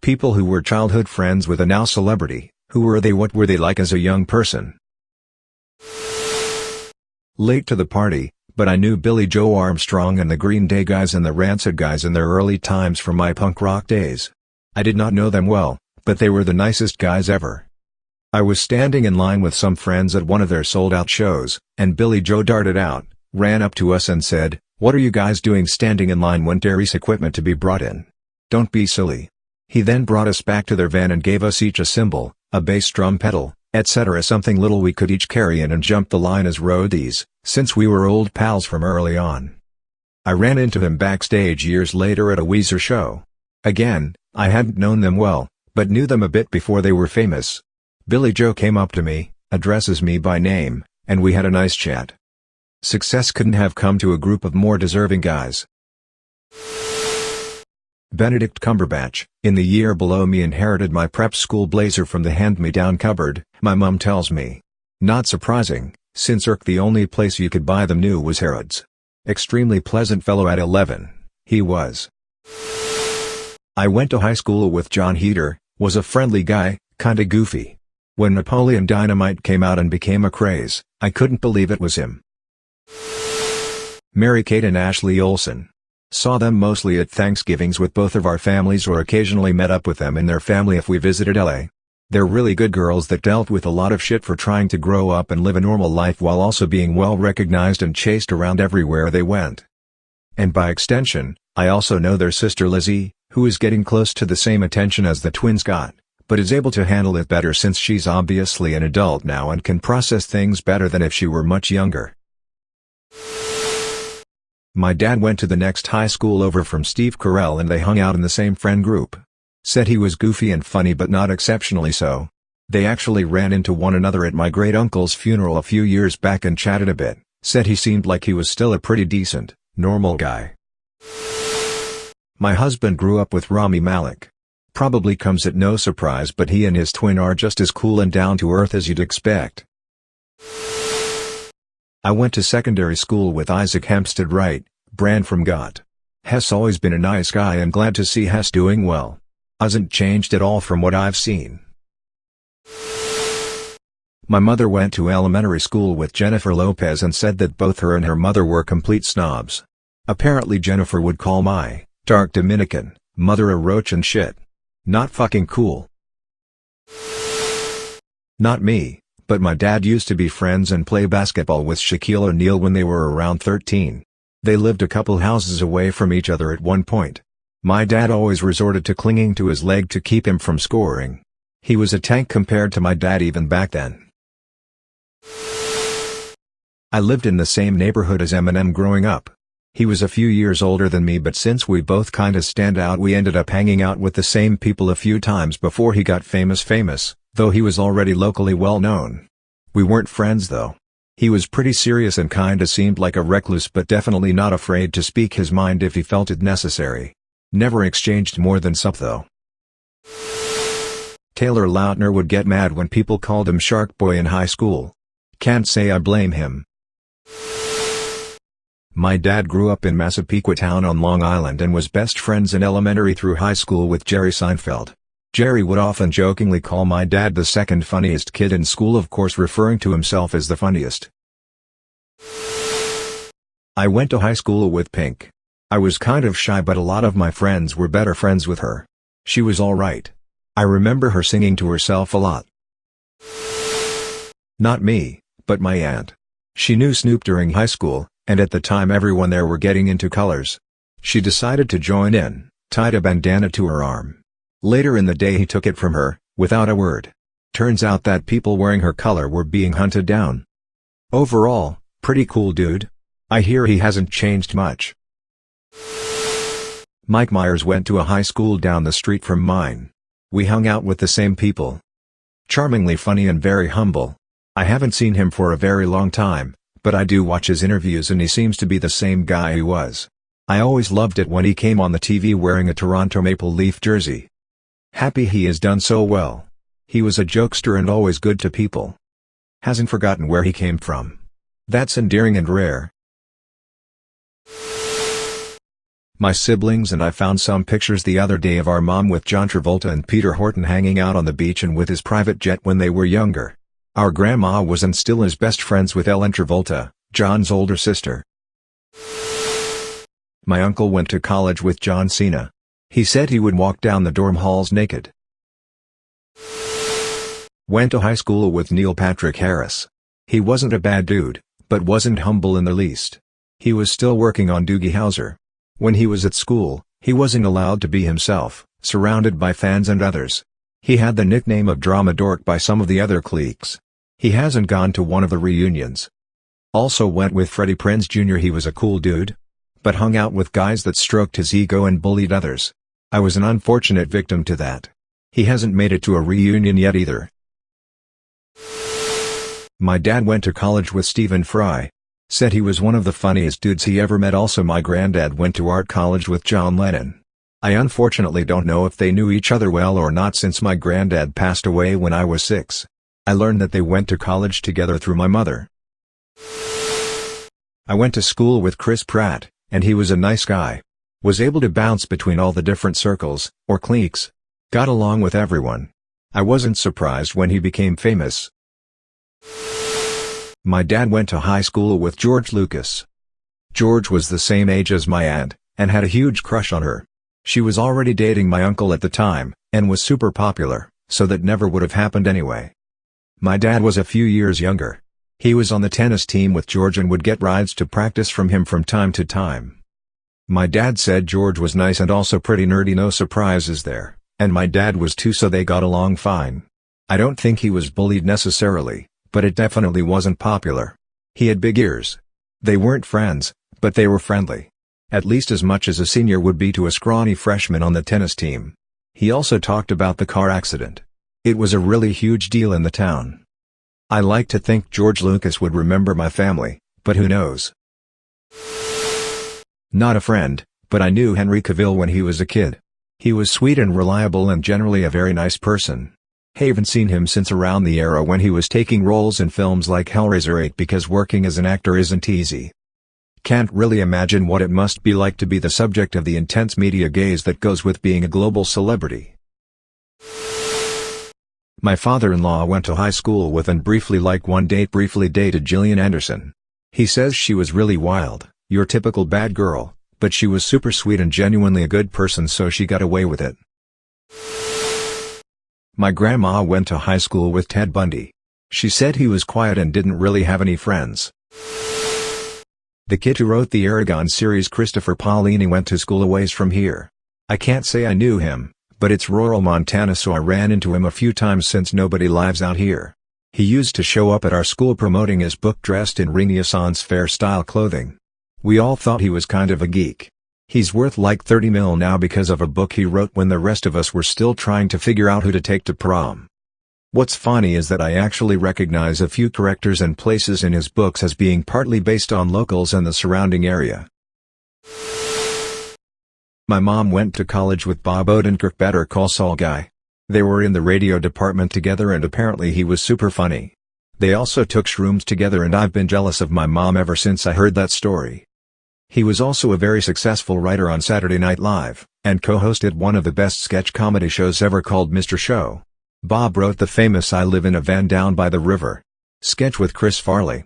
People who were childhood friends with a now celebrity. Who were they? What were they like as a young person? Late to the party, but I knew Billy Joe Armstrong and the Green Day guys and the Rancid guys in their early times from my punk rock days. I did not know them well, but they were the nicest guys ever. I was standing in line with some friends at one of their sold-out shows, and Billy Joe darted out, ran up to us and said, "What are you guys doing standing in line when there's equipment to be brought in? Don't be silly." He then brought us back to their van and gave us each a cymbal, a bass drum pedal, etc., something little we could each carry in and jump the line as roadies, since we were old pals from early on. I ran into him backstage years later at a Weezer show. Again, I hadn't known them well, but knew them a bit before they were famous. Billy Joe came up to me, addresses me by name, and we had a nice chat. Success couldn't have come to a group of more deserving guys. Benedict Cumberbatch, in the year below me, inherited my prep school blazer from the hand-me-down cupboard, my mum tells me. Not surprising, since the only place you could buy them new was Harrods. Extremely pleasant fellow at 11, he was. I went to high school with John Heder, was a friendly guy, kinda goofy. When Napoleon Dynamite came out and became a craze, I couldn't believe it was him. Mary-Kate and Ashley Olsen. Saw them mostly at Thanksgivings with both of our families, or occasionally met up with them and their family if we visited LA. They're really good girls that dealt with a lot of shit for trying to grow up and live a normal life while also being well recognized and chased around everywhere they went. And by extension, I also know their sister Lizzie, who is getting close to the same attention as the twins got, but is able to handle it better since she's obviously an adult now and can process things better than if she were much younger. My dad went to the next high school over from Steve Carell and they hung out in the same friend group. Said he was goofy and funny but not exceptionally so. They actually ran into one another at my great-uncle's funeral a few years back and chatted a bit. Said he seemed like he was still a pretty decent, normal guy. My husband grew up with Rami Malek. Probably comes at no surprise, but he and his twin are just as cool and down to earth as you'd expect. I went to secondary school with Isaac Hempstead Wright, Brand from Got. Hess always been a nice guy and glad to see Hess doing well. Hasn't changed at all from what I've seen. My mother went to elementary school with Jennifer Lopez and said that both her and her mother were complete snobs. Apparently Jennifer would call my dark Dominican mother a roach and shit. Not fucking cool. Not me, but my dad used to be friends and play basketball with Shaquille O'Neal when they were around 13. They lived a couple houses away from each other at one point. My dad always resorted to clinging to his leg to keep him from scoring. He was a tank compared to my dad even back then. I lived in the same neighborhood as Eminem growing up. He was a few years older than me, but since we both kinda stand out, we ended up hanging out with the same people a few times before he got famous, though he was already locally well known. We weren't friends though. He was pretty serious and kinda seemed like a recluse, but definitely not afraid to speak his mind if he felt it necessary. Never exchanged more than sup though. Taylor Lautner would get mad when people called him Shark Boy in high school. Can't say I blame him. My dad grew up in Massapequa Town on Long Island and was best friends in elementary through high school with Jerry Seinfeld. Jerry would often jokingly call my dad the second funniest kid in school, of course referring to himself as the funniest. I went to high school with Pink. I was kind of shy, but a lot of my friends were better friends with her. She was alright. I remember her singing to herself a lot. Not me, but my aunt. She knew Snoop during high school, and at the time everyone there were getting into colors. She decided to join in, tied a bandana to her arm. Later in the day he took it from her, without a word. Turns out that people wearing her color were being hunted down. Overall, pretty cool dude. I hear he hasn't changed much. Mike Myers went to a high school down the street from mine. We hung out with the same people. Charmingly funny and very humble. I haven't seen him for a very long time, but I do watch his interviews and he seems to be the same guy he was. I always loved it when he came on the TV wearing a Toronto Maple Leaf jersey. Happy he has done so well. He was a jokester and always good to people. Hasn't forgotten where he came from. That's endearing and rare. My siblings and I found some pictures the other day of our mom with John Travolta and Peter Horton hanging out on the beach and with his private jet when they were younger. Our grandma was and still is best friends with Ellen Travolta, John's older sister. My uncle went to college with John Cena. He said he would walk down the dorm halls naked. Went to high school with Neil Patrick Harris. He wasn't a bad dude, but wasn't humble in the least. He was still working on Doogie Howser. When he was at school, he wasn't allowed to be himself, surrounded by fans and others. He had the nickname of Drama Dork by some of the other cliques. He hasn't gone to one of the reunions. Also went with Freddie Prinze Jr. He was a cool dude, but hung out with guys that stroked his ego and bullied others. I was an unfortunate victim to that. He hasn't made it to a reunion yet either. My dad went to college with Stephen Fry. Said he was one of the funniest dudes he ever met. Also my granddad went to art college with John Lennon. I unfortunately don't know if they knew each other well or not since my granddad passed away when I was 6. I learned that they went to college together through my mother. I went to school with Chris Pratt, and he was a nice guy. Was able to bounce between all the different circles, or cliques. Got along with everyone. I wasn't surprised when he became famous. My dad went to high school with George Lucas. George was the same age as my aunt, and had a huge crush on her. She was already dating my uncle at the time, and was super popular, so that never would have happened anyway. My dad was a few years younger. He was on the tennis team with George and would get rides to practice from him from time to time. My dad said George was nice and also pretty nerdy, no surprises there, and my dad was too, so they got along fine. I don't think he was bullied necessarily, but it definitely wasn't popular. He had big ears. They weren't friends, but they were friendly. At least as much as a senior would be to a scrawny freshman on the tennis team. He also talked about the car accident. It was a really huge deal in the town. I like to think George Lucas would remember my family, but who knows? Not a friend, but I knew Henry Cavill when he was a kid. He was sweet and reliable and generally a very nice person. Haven't seen him since around the era when he was taking roles in films like Hellraiser 8 because working as an actor isn't easy. Can't really imagine what it must be like to be the subject of the intense media gaze that goes with being a global celebrity. My father-in-law went to high school with and briefly dated Gillian Anderson. He says she was really wild, your typical bad girl, but she was super sweet and genuinely a good person, so she got away with it. My grandma went to high school with Ted Bundy. She said he was quiet and didn't really have any friends. The kid who wrote the Aragon series, Christopher Paolini, went to school a ways from here. I can't say I knew him, but it's rural Montana, so I ran into him a few times since nobody lives out here. He used to show up at our school promoting his book dressed in Renaissance fair style clothing. We all thought he was kind of a geek. He's worth like $30 million now because of a book he wrote when the rest of us were still trying to figure out who to take to prom. What's funny is that I actually recognize a few characters and places in his books as being partly based on locals and the surrounding area. My mom went to college with Bob Odenkirk, Better Call Saul guy. They were in the radio department together and apparently he was super funny. They also took shrooms together and I've been jealous of my mom ever since I heard that story. He was also a very successful writer on Saturday Night Live, and co-hosted one of the best sketch comedy shows ever called Mr. Show. Bob wrote the famous I Live in a Van Down by the River sketch with Chris Farley.